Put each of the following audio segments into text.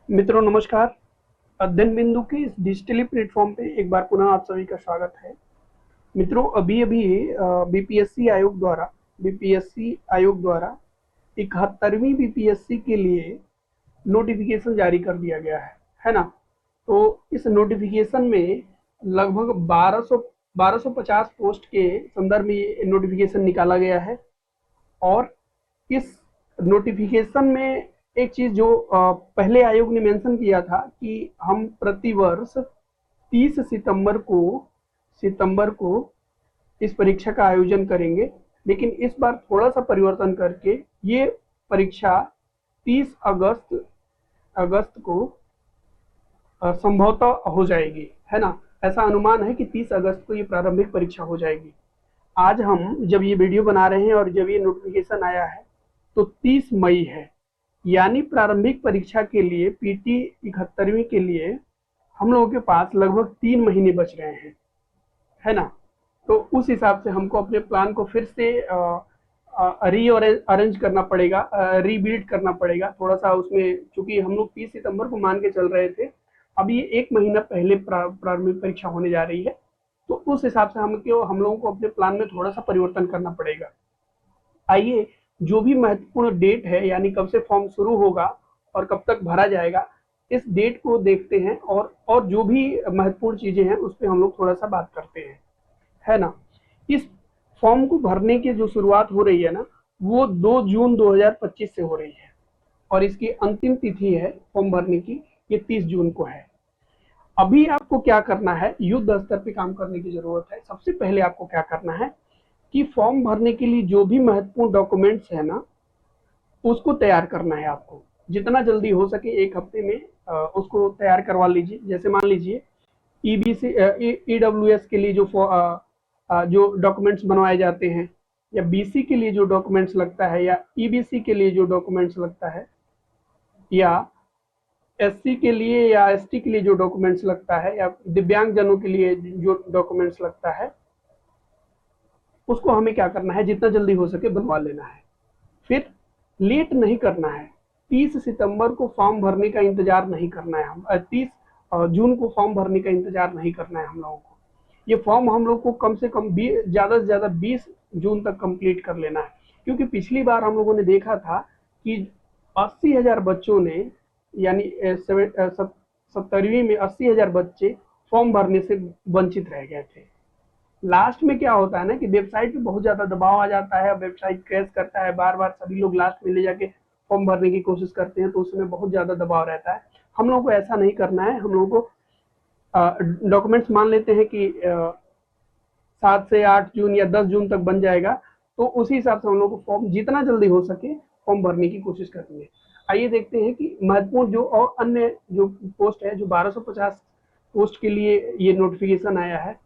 मित्रों नमस्कार। अध्ययन बिंदु के इस डिजिटली प्लेटफॉर्म पे एक बार पुनः आप सभी का स्वागत है। मित्रों अभी अभी बीपीएससी आयोग द्वारा 71वीं बीपीएससी के लिए नोटिफिकेशन जारी कर दिया गया है ना। तो इस नोटिफिकेशन में लगभग 1250 पोस्ट के संदर्भ में ये नोटिफिकेशन निकाला गया है। और इस नोटिफिकेशन में एक चीज जो पहले आयोग ने मेंशन किया था कि हम प्रतिवर्ष 30 सितंबर को इस परीक्षा का आयोजन करेंगे, लेकिन इस बार थोड़ा सा परिवर्तन करके ये परीक्षा 30 अगस्त को संभवतः हो जाएगी, है ना। ऐसा अनुमान है कि 30 अगस्त को ये प्रारंभिक परीक्षा हो जाएगी। आज हम जब ये वीडियो बना रहे हैं और जब ये नोटिफिकेशन आया है तो 30 मई है, यानी प्रारंभिक परीक्षा के लिए पीटी 71वीं के लिए हम लोगों के पास लगभग 3 महीने बच रहे हैं, है ना। तो उस हिसाब से हमको अपने प्लान को फिर से अरेंज करना पड़ेगा, रीबिल्ड करना पड़ेगा थोड़ा सा उसमें, क्योंकि हम लोग 30 सितंबर को मान के चल रहे थे। अब ये 1 महीना पहले प्रारंभिक परीक्षा होने जा रही है, तो उस हिसाब से हम लोगों को अपने प्लान में थोड़ा सा परिवर्तन करना पड़ेगा। आइए जो भी महत्वपूर्ण डेट है, यानी कब से फॉर्म शुरू होगा और कब तक भरा जाएगा, इस डेट को देखते हैं और जो भी महत्वपूर्ण चीजें हैं उस पर हम लोग थोड़ा सा बात करते हैं, है ना। इस फॉर्म को भरने की जो शुरुआत हो रही है ना, वो 2 जून 2025 से हो रही है और इसकी अंतिम तिथि है फॉर्म भरने की, ये 30 जून को है। अभी आपको क्या करना है, युद्ध स्तर पे काम करने की जरूरत है। सबसे पहले आपको क्या करना है कि फॉर्म भरने के लिए जो भी महत्वपूर्ण डॉक्यूमेंट्स है ना, उसको तैयार करना है। आपको जितना जल्दी हो सके 1 हफ्ते में उसको तैयार करवा लीजिए। जैसे मान लीजिए ईबीसी ईडब्ल्यूएस के लिए जो डॉक्यूमेंट्स बनवाए जाते हैं, या बीसी के लिए जो डॉक्यूमेंट्स लगता है, या ईबीसी के लिए जो डॉक्यूमेंट्स लगता है, या एससी के लिए या एसटी के लिए जो डॉक्यूमेंट्स लगता है, या दिव्यांग जनों के लिए जो डॉक्यूमेंट्स लगता है, उसको हमें क्या करना है, जितना जल्दी हो सके बनवा लेना है। फिर लेट नहीं करना है। 30 सितंबर को फॉर्म भरने का इंतजार नहीं करना है। हम 30 जून को फॉर्म भरने का इंतजार नहीं करना है हम लोगों को। ये फॉर्म हम लोग को कम से कम ज़्यादा से ज़्यादा 20 जून तक कंप्लीट कर लेना है, क्योंकि पिछली बार हम लोगों ने देखा था कि 80,000 बच्चों ने, यानी 70वीं में 80,000 बच्चे फॉर्म भरने से वंचित रह गए थे। लास्ट में क्या होता है ना कि वेबसाइट पे बहुत ज्यादा दबाव आ जाता है, वेबसाइट क्रैश करता है, बार बार सभी लोग लास्ट में ले जाके फॉर्म भरने की कोशिश करते हैं, तो उसमें बहुत ज्यादा दबाव रहता है। हम लोगों को ऐसा नहीं करना है। हम लोगों को डॉक्यूमेंट्स मान लेते हैं कि 7 से 8 जून या 10 जून तक बन जाएगा, तो उसी हिसाब से हम लोग को फॉर्म जितना जल्दी हो सके फॉर्म भरने की कोशिश करनी है। आइए देखते हैं कि महत्वपूर्ण जो और अन्य जो पोस्ट है, जो 1250 पोस्ट के लिए ये नोटिफिकेशन आया है,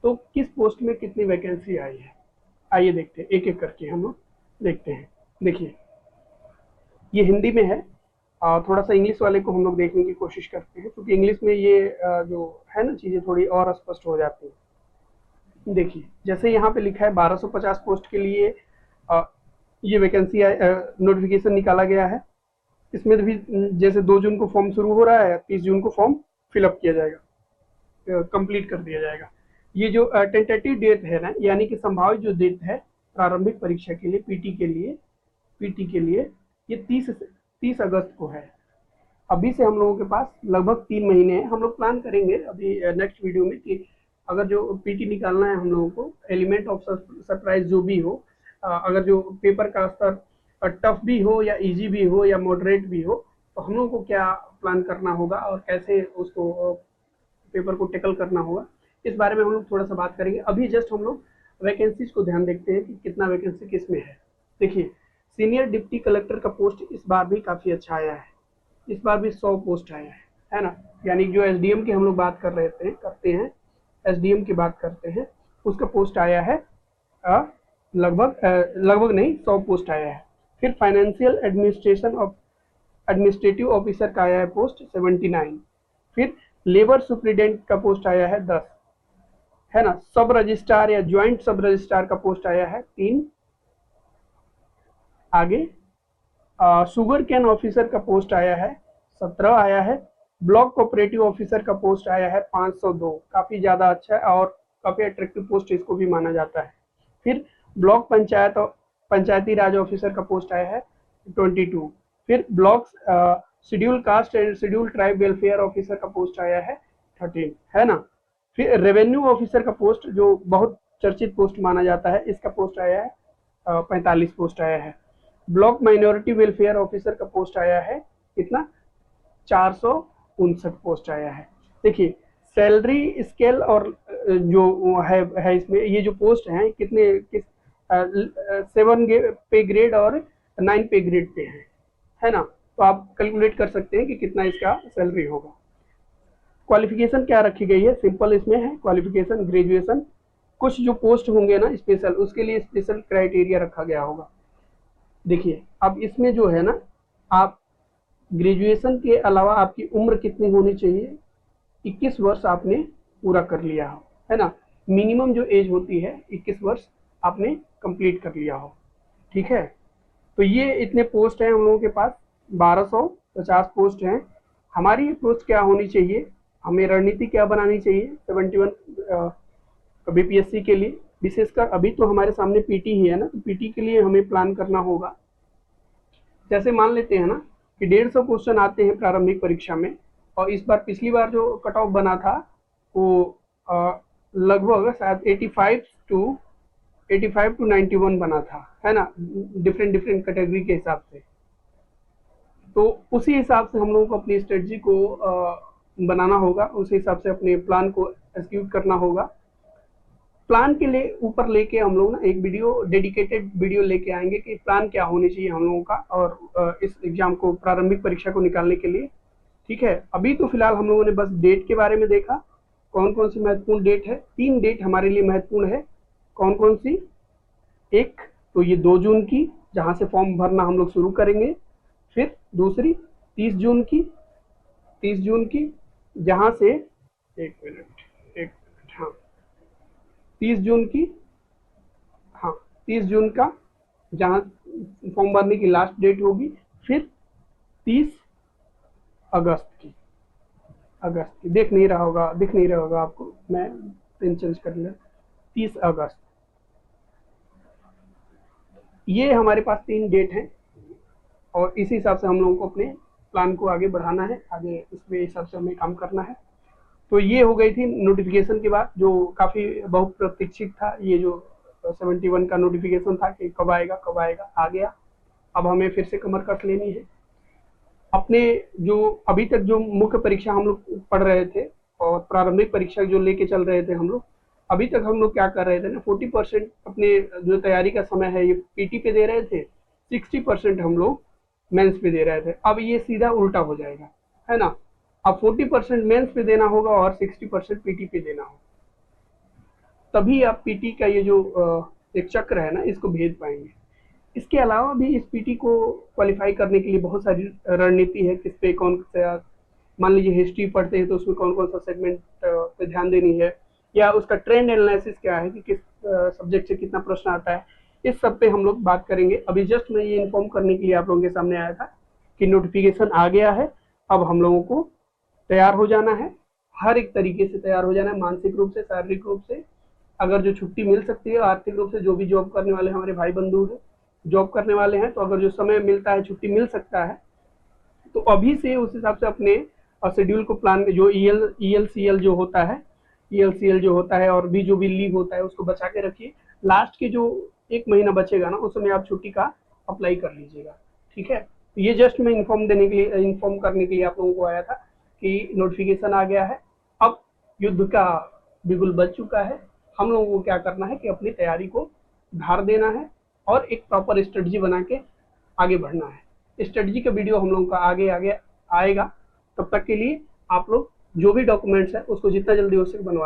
तो किस पोस्ट में कितनी वैकेंसी आई है। आइए देखते हैं एक एक करके हम लोग देखते हैं। देखिए ये हिंदी में है, थोड़ा सा इंग्लिश वाले को हम लोग देखने की कोशिश करते हैं, क्योंकि इंग्लिश में ये जो है ना चीज़ें थोड़ी और स्पष्ट हो जाती हैं। देखिए जैसे यहाँ पे लिखा है 1250 पोस्ट के लिए ये वैकेंसी नोटिफिकेशन निकाला गया है। इसमें भी जैसे 2 जून को फॉर्म शुरू हो रहा है, 30 जून को फॉर्म फिलअप किया जाएगा, कंप्लीट कर दिया जाएगा। ये जो टेंटेटिव डेट है ना, यानी कि संभावित जो डेट है प्रारंभिक परीक्षा के लिए पीटी के लिए ये 30 अगस्त को है। अभी से हम लोगों के पास लगभग 3 महीने हैं। हम लोग प्लान करेंगे अभी नेक्स्ट वीडियो में कि अगर जो पीटी निकालना है हम लोगों को, एलिमेंट ऑफ सरप्राइज जो भी हो, अगर जो पेपर का स्तर टफ भी हो या इजी भी हो या मॉडरेट भी हो, तो हम लोगों को क्या प्लान करना होगा और कैसे उसको पेपर को टैकल करना होगा, इस बारे में हम लोग थोड़ा सा बात करेंगे। अभी जस्ट हम लोग वैकेंसीज को ध्यान देखते हैं कि कितना वैकेंसी किस में है। देखिए सीनियर डिप्टी कलेक्टर का पोस्ट इस बार भी काफ़ी अच्छा आया है। इस बार भी 100 पोस्ट आया है ना। यानी जो एसडीएम की हम लोग बात करते हैं, एसडीएम की बात करते हैं, उसका पोस्ट आया है लगभग नहीं 100 पोस्ट आया है। फिर फाइनेंशियल एडमिनिस्ट्रेटिव ऑफिसर का आया है पोस्ट 79। फिर लेबर सुप्रिटेंडेंट का पोस्ट आया है 10, है ना। सब रजिस्ट्रार या ज्वाइंट सब रजिस्ट्रार का पोस्ट आया है 3। आगे शुगर कैन ऑफिसर का पोस्ट आया है 17 आया है। ब्लॉक कोऑपरेटिव ऑफिसर का पोस्ट आया है 502, काफ़ी ज़्यादा अच्छा है और काफ़ी अट्रैक्टिव पोस्ट इसको भी माना जाता है। फिर ब्लॉक पंचायती राज ऑफिसर का पोस्ट आया है 22। फिर block schedule caste and schedule tribe welfare officer का पोस्ट आया है 13, है ना। फिर रेवेन्यू ऑफिसर का पोस्ट जो बहुत चर्चित पोस्ट माना जाता है, इसका पोस्ट आया है 45 पोस्ट आया है। ब्लॉक माइनॉरिटी वेलफेयर ऑफिसर का पोस्ट आया है कितना, 459 पोस्ट आया है। देखिए सैलरी स्केल और जो है इसमें ये जो पोस्ट हैं कितने किस 7 पे ग्रेड और 9 पे ग्रेड पे है ना। तो आप कैलकुलेट कर सकते हैं कि कितना इसका सैलरी होगा। क्वालिफिकेशन क्या रखी गई है, सिंपल इसमें है क्वालिफिकेशन ग्रेजुएशन। कुछ जो पोस्ट होंगे ना स्पेशल, उसके लिए स्पेशल क्राइटेरिया रखा गया होगा। देखिए अब इसमें जो है ना, आप ग्रेजुएशन के अलावा आपकी उम्र कितनी होनी चाहिए, 21 वर्ष आपने पूरा कर लिया हो, है ना। मिनिमम जो एज होती है 21 वर्ष आपने कंप्लीट कर लिया हो, ठीक है। तो ये इतने पोस्ट हैं हम लोगों के पास, 1250 पोस्ट हैं। हमारी पोस्ट क्या होनी चाहिए, हमें रणनीति क्या बनानी चाहिए 71 बीपीएससी के लिए, विशेषकर अभी तो हमारे सामने पीटी ही है ना, तो पीटी के लिए हमें प्लान करना होगा। जैसे मान लेते हैं ना कि 150 क्वेश्चन आते हैं प्रारंभिक परीक्षा में, और इस बार पिछली बार जो कट ऑफ बना था वो लगभग शायद 85 टू 91 बना था, है ना, डिफरेंट कैटेगरी के हिसाब से। तो उसी हिसाब से हम लोगों को अपनी स्ट्रेटजी को बनाना होगा, उसी हिसाब से अपने प्लान को एग्जीक्यूट करना होगा। प्लान के लिए ऊपर लेके हम लोग ना एक वीडियो, डेडिकेटेड वीडियो लेके आएंगे कि प्लान क्या होनी चाहिए हम लोगों का, और इस एग्जाम को, प्रारंभिक परीक्षा को निकालने के लिए, ठीक है। अभी तो फिलहाल हम लोगों ने बस डेट के बारे में देखा, कौन कौन सी महत्वपूर्ण डेट है। 3 डेट हमारे लिए महत्वपूर्ण है, कौन कौन सी, एक तो ये 2 जून की, जहाँ से फॉर्म भरना हम लोग शुरू करेंगे। फिर दूसरी 30 जून की, 30 जून की जहाँ से, एक मिनट, हाँ 30 जून की, हाँ 30 जून का जहाँ फॉर्म भरने की लास्ट डेट होगी। फिर 30 अगस्त की, दिख नहीं रहा होगा आपको, मैं पेन चेंज कर लिया, 30 अगस्त। ये हमारे पास 3 डेट हैं, और इसी हिसाब से हम लोगों को अपने प्लान को आगे बढ़ाना है, आगे इसमें हिसाब से हमें काम करना है। तो ये हो गई थी नोटिफिकेशन के बाद, जो काफ़ी बहुत प्रतीक्षित था, ये जो 71 का नोटिफिकेशन था कि कब आएगा, आ गया। अब हमें फिर से कमर कस लेनी है। अपने जो अभी तक जो मुख्य परीक्षा हम लोग पढ़ रहे थे और प्रारंभिक परीक्षा जो लेके चल रहे थे हम लोग, अभी तक हम लोग क्या कर रहे थे ना, 40% अपने जो तैयारी का समय है ये पीटी पे दे रहे थे, 60% हम लोग मेंस पे दे रहे थे। अब ये सीधा उल्टा हो जाएगा, है ना। अब 40% मेंस पे देना होगा और 60% पीटी पे देना होगा, तभी आप पीटी का ये जो एक चक्र है ना, इसको भेज पाएंगे। इसके अलावा भी इस पीटी को क्वालिफाई करने के लिए बहुत सारी रणनीति है, किस पे कौन सा, मान लीजिए हिस्ट्री पढ़ते हैं तो उसमें कौन कौन सा सेगमेंट पे ध्यान देनी है, या उसका ट्रेंड एनालिसिस क्या है कि किस सब्जेक्ट से कितना प्रश्न आता है, इस सब पे हम लोग बात करेंगे। अभी जस्ट मैं ये इन्फॉर्म करने के लिए आप लोगों के सामने आया था कि नोटिफिकेशन आ गया है। अब हम लोगों को तैयार हो जाना है, हर एक तरीके से तैयार हो जाना है, मानसिक रूप से, शारीरिक रूप से। अगर जो छुट्टी मिल सकती है आर्थिक रूप से, जो भी जॉब करने वाले हमारे भाई बंधु हैं, जॉब करने वाले हैं, तो अगर जो समय मिलता है, छुट्टी मिल सकता है, तो अभी से उस हिसाब से अपने शेड्यूल को प्लान, जो ELCL जो होता है और भी जो भी लीव होता है उसको बचा के रखिए। लास्ट के जो 1 महीना बचेगा ना, उस समय आप छुट्टी का अप्लाई कर लीजिएगा, ठीक है। तो ये जस्ट मैं इन्फॉर्म करने के लिए आप लोगों को आया था कि नोटिफिकेशन आ गया है। अब युद्ध का बिगुल बज चुका है, हम लोगों को क्या करना है कि अपनी तैयारी को धार देना है और एक प्रॉपर स्ट्रेटजी बना के आगे बढ़ना है। स्ट्रेटजी का वीडियो हम लोगों का आगे आएगा। तब तक के लिए आप लोग जो भी डॉक्यूमेंट्स है उसको जितना जल्दी हो सके बनवा